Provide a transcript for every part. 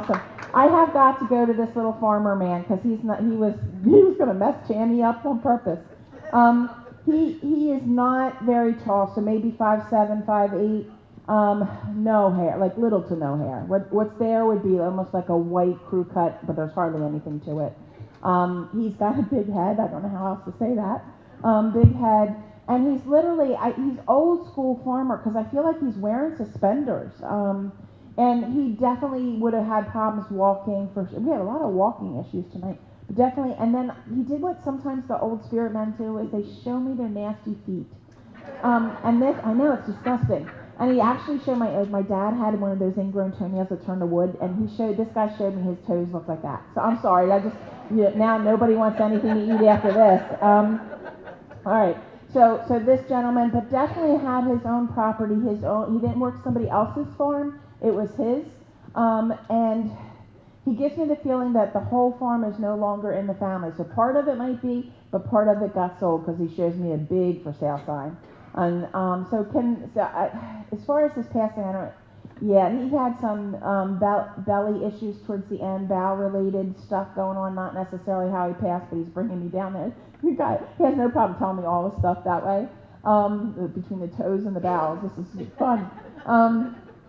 awesome. I have got to go to this little farmer man because he was going to mess Tammy up on purpose. He is not very tall, so maybe 5'7", 5'8". No hair, like little to no hair. What's there would be almost like a white crew cut, but there's hardly anything to it. He's got a big head. I don't know how else to say that. Big head, and he's literally he's old school farmer because I feel like he's wearing suspenders. And he definitely would have had problems walking. We had a lot of walking issues tonight. But definitely, and then he did what sometimes the old spirit men do, is they show me their nasty feet. And this, I know it's disgusting. And he actually showed my dad had one of those ingrown toenails that turn to wood, and this guy showed me his toes look like that. So I'm sorry, now nobody wants anything to eat after this. All right. So this gentleman, but definitely had his own property, he didn't work somebody else's farm, it was his. And he gives me the feeling that the whole farm is no longer in the family. So part of it might be, but part of it got sold because he shows me a big for sale sign. And as far as his passing, he had some belly issues towards the end, bowel related stuff going on, not necessarily how he passed, but he's bringing me down there. He has no problem telling me all the stuff that way, between the toes and the bowels. This is fun.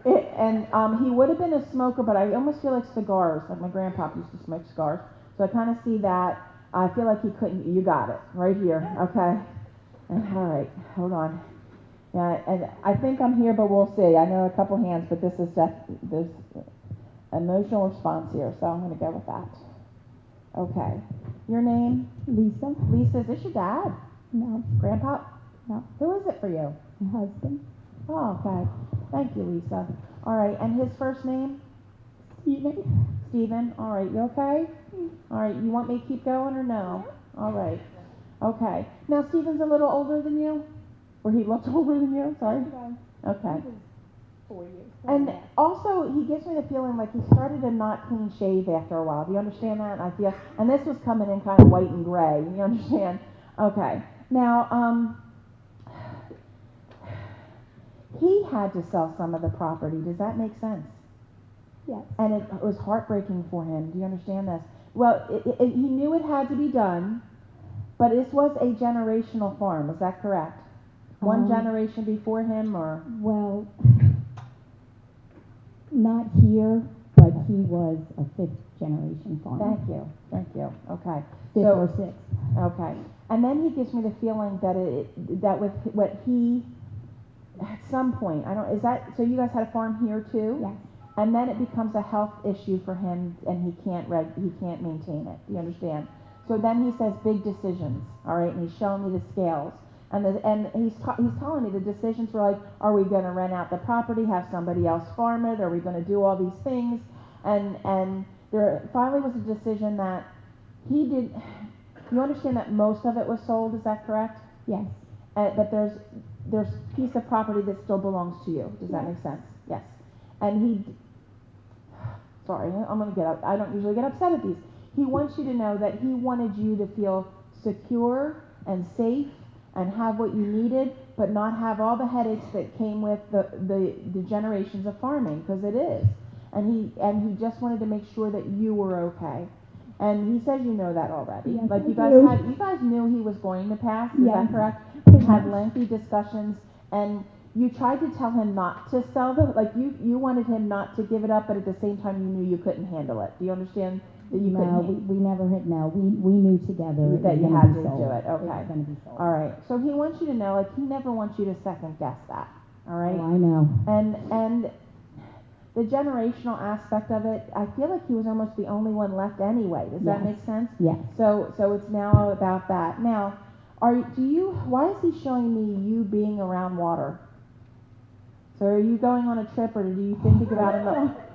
He would have been a smoker, but I almost feel like cigars, like my grandpa used to smoke cigars. So I kind of see that. I feel like he couldn't. You got it right here. Okay. All right. Hold on. Yeah, and I think I'm here, but we'll see. I know a couple hands, but there's emotional response here, so I'm going to go with that. Okay. Your name? Lisa. Lisa, is this your dad? No. Grandpa? No. Who is it for you? My husband. Oh, okay. Thank you, Lisa. All right, and his first name? Stephen. Stephen. All right, you okay? All right, you want me to keep going or no? All right. Okay. Now, Stephen's a little older than you? Or he looks older than you? Sorry? Okay. 4 years. And also, he gives me the feeling like he started to not clean shave after a while. Do you understand that? And this was coming in kind of white and gray. You understand? Okay. Now, he had to sell some of the property. Does that make sense? Yes. And it was heartbreaking for him. Do you understand this? Well, he knew it had to be done, but this was a generational farm. Is that correct? One generation before him, or? Well, not here, but he was a fifth generation farmer. Thank you. Okay. Fifth or sixth. Okay. And then he gives me the feeling that that with what he, at some point, so you guys had a farm here too? Yes. And then it becomes a health issue for him, and he can't maintain it. Do you understand? So then he says big decisions, all right, and he's showing me the scales. And he's telling me the decisions were like, are we going to rent out the property, have somebody else farm it? Are we going to do all these things? And there finally was a decision that he did. You understand that most of it was sold? Is that correct? Yes. But there's a piece of property that still belongs to you. Does that make sense? Yes. And sorry, I'm going to get up. I don't usually get upset at these. He wants you to know that he wanted you to feel secure and safe and have what you needed, but not have all the headaches that came with the generations of farming, because it is. And he just wanted to make sure that you were okay. And he says you know that already. Yes, like you guys knew he was going to pass. Is that correct? You had lengthy discussions, and you tried to tell him not to sell you wanted him not to give it up, but at the same time you knew you couldn't handle it. Do you understand? We never had. No, we knew together that you had to do it. Okay. It's going to be sold. All right. So he wants you to know, he never wants you to second guess that. All right. Oh, I know. And the generational aspect of it, I feel like he was almost the only one left anyway. Does that make sense? Yes. So it's now about that. Now, why is he showing me you being around water? So are you going on a trip, or do you think about it?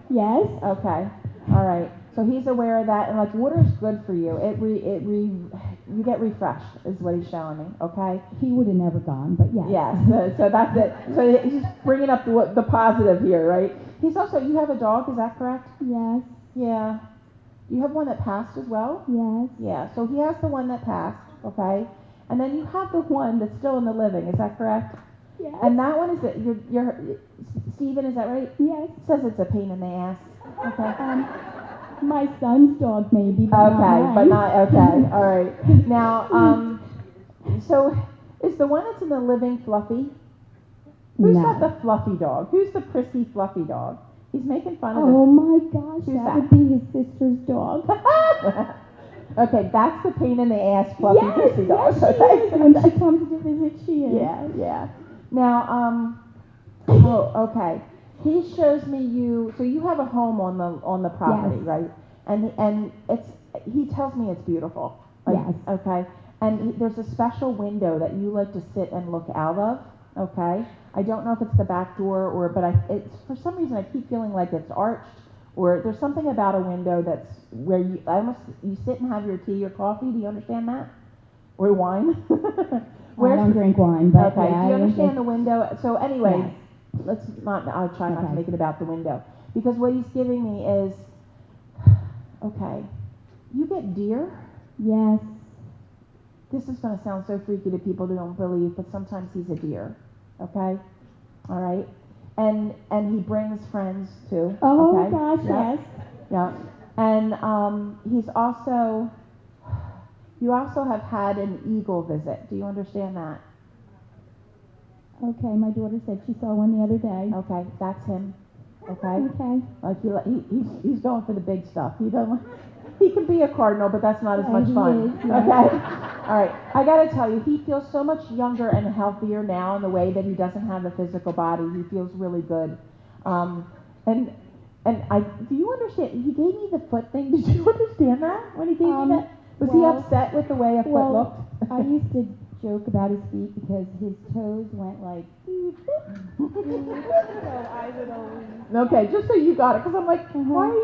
Yes. Okay. All right. So he's aware of that, and water is good for you. You get refreshed, is what he's showing me. Okay. He would have never gone, but yes. Yes. So that's it. So he's bringing up the positive here, right? He's also. You have a dog, is that correct? Yes. Yeah. You have one that passed as well. Yes. Yeah. So he has the one that passed. Okay. And then you have the one that's still in the living. Is that correct? Yes. And that one is your Steven, is that right? Yes. Says it's a pain in the ass. Okay. My son's dog maybe, but not Okay, mine. but not okay. All right. Now, so is the one that's in the living Fluffy? Who's got No. the fluffy dog? Who's the prissy fluffy dog? He's making fun of Oh my gosh, Who's that that? would be his sister's dog. Okay, that's the pain in the ass fluffy Yes, prissy dog. yes, she is. When she comes to visit, she is. Yeah, yeah. Now, oh, okay. He shows me you. So you have a home on the property, Yes. right? And it's he tells me it's beautiful. Yes. Okay. And there's a special window that you like to sit and look out of. Okay. I don't know if it's the back door but it's for some reason I keep feeling like it's arched or there's something about a window that's where you sit and have your tea or coffee. Do you understand that? Or wine? I don't drink wine, but Okay, yeah, do you understand the window? So anyway, Yes. I'll try not to Okay. make it about the window. Because what he's giving me is, okay, you get deer? Yes. This is going to sound so freaky to people who don't believe, but sometimes he's a deer. Okay? All right? And he brings friends too. Oh Okay? gosh, Yeah. yes. Yeah. And you also have had an eagle visit. Do you understand that? Okay, my daughter said she saw one the other day. Okay, that's him. Okay? Okay. Like he's going for the big stuff. He can be a cardinal, but that's not as much he fun. is, yeah. Okay? All right. I got to tell you, he feels so much younger and healthier now in the way that he doesn't have a physical body. He feels really good. And do you understand? He gave me the foot thing. Did you understand that when he gave me that? Was he upset with the way a foot looked? I used to joke about his feet because his toes went like. So I would always. Okay, just so you got it, because I'm like, Uh-huh. why are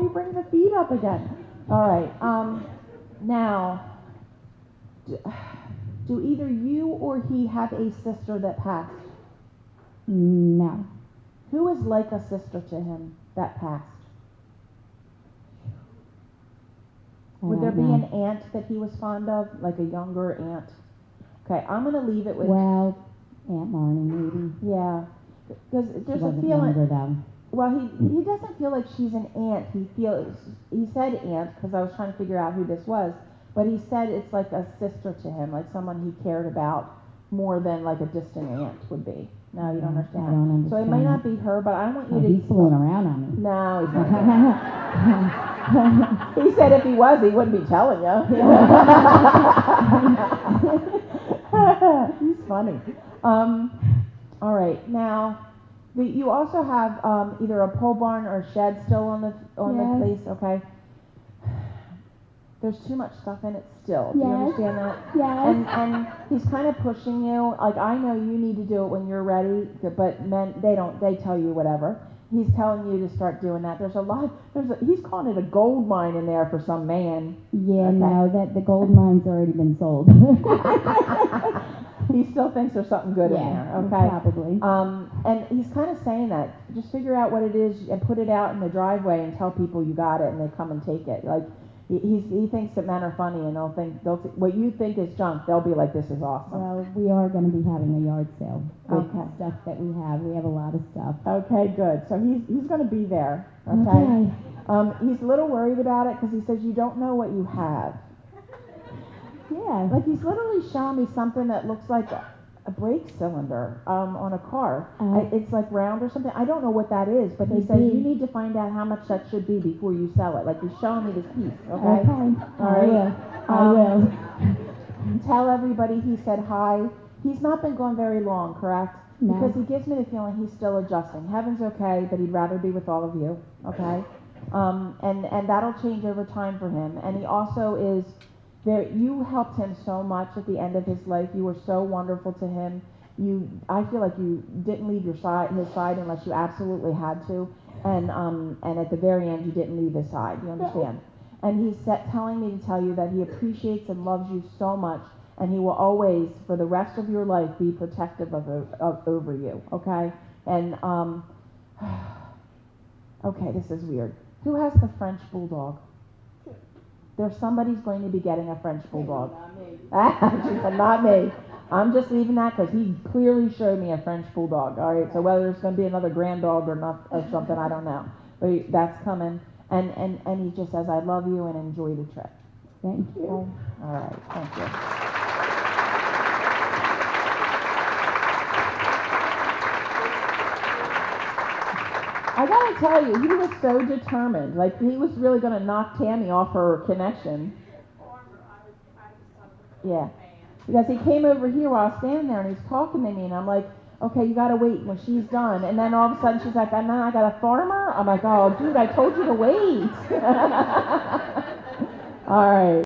you bringing the feet up again? All right. Now, do either you or he have a sister that passed? No. Who is like a sister to him that passed? Would there be an aunt that he was fond of, like a younger aunt? Okay, I'm going to leave it with. Well, Aunt Marnie maybe. Yeah, because She there's a wasn't feeling. younger though. Well, he doesn't feel like she's an aunt. He said aunt because I was trying to figure out who this was, but he said it's like a sister to him, like someone he cared about more than like a distant aunt would be. No, you don't understand. I don't understand. So it may not be her, but I want you Oh, to. he's fooling around on me. No, he's not. He said if he was, he wouldn't be telling you. He's funny. All right, now. You also have either a pole barn or a shed still on the Yes. place, okay? There's too much stuff in it still. Do you Yes. understand that? Yes. And he's kind of pushing you. Like I know you need to do it when you're ready, but men they don't. They tell you whatever. He's telling you to start doing that. He's calling it a gold mine in there for some man. Yeah, Okay. no, that the gold mine's already been sold. He still thinks there's something good in there, okay? Probably. And he's kind of saying that. Just figure out what it is and put it out in the driveway and tell people you got it and they come and take it. Like he thinks that men are funny and what you think is junk. They'll be like, this is awesome. Well, we are going to be having a yard sale with Okay. stuff that we have. We have a lot of stuff. Okay, good. So he's going to be there. Okay. He's a little worried about it because he says you don't know what you have. Yeah. Like he's literally showing me something that looks like a brake cylinder on a car. It's like round or something. I don't know what that is, but he says you need to find out how much that should be before you sell it. Like he's showing me this piece. Okay. Okay. All right. I will. Tell everybody he said hi. He's not been gone very long, correct? No. Because he gives me the feeling he's still adjusting. Heaven's okay, but he'd rather be with all of you. Okay. And that'll change over time for him. And he also is. You helped him so much at the end of his life. You were so wonderful to him. I feel like you didn't leave his side unless you absolutely had to, and at the very end you didn't leave his side. You understand? And he's telling me to tell you that he appreciates and loves you so much, and he will always, for the rest of your life, be protective over you. Okay? And okay, this is weird. Who has the French bulldog? Somebody's going to be getting a French bulldog. Not me. She said, not me. I'm just leaving that because he clearly showed me a French bulldog. All right, so whether it's going to be another grand dog or not or something, I don't know. But that's coming. And he just says, I love you and enjoy the trip. Thank you. All right, thank you. I gotta tell you, he was so determined. Like, he was really gonna knock Tammy off her connection. Yeah. Because he came over here while I was standing there and he's talking to me and I'm like, okay, you gotta wait when she's done. And then all of a sudden she's like, I know I got a farmer. I'm like, oh, dude, I told you to wait. All right.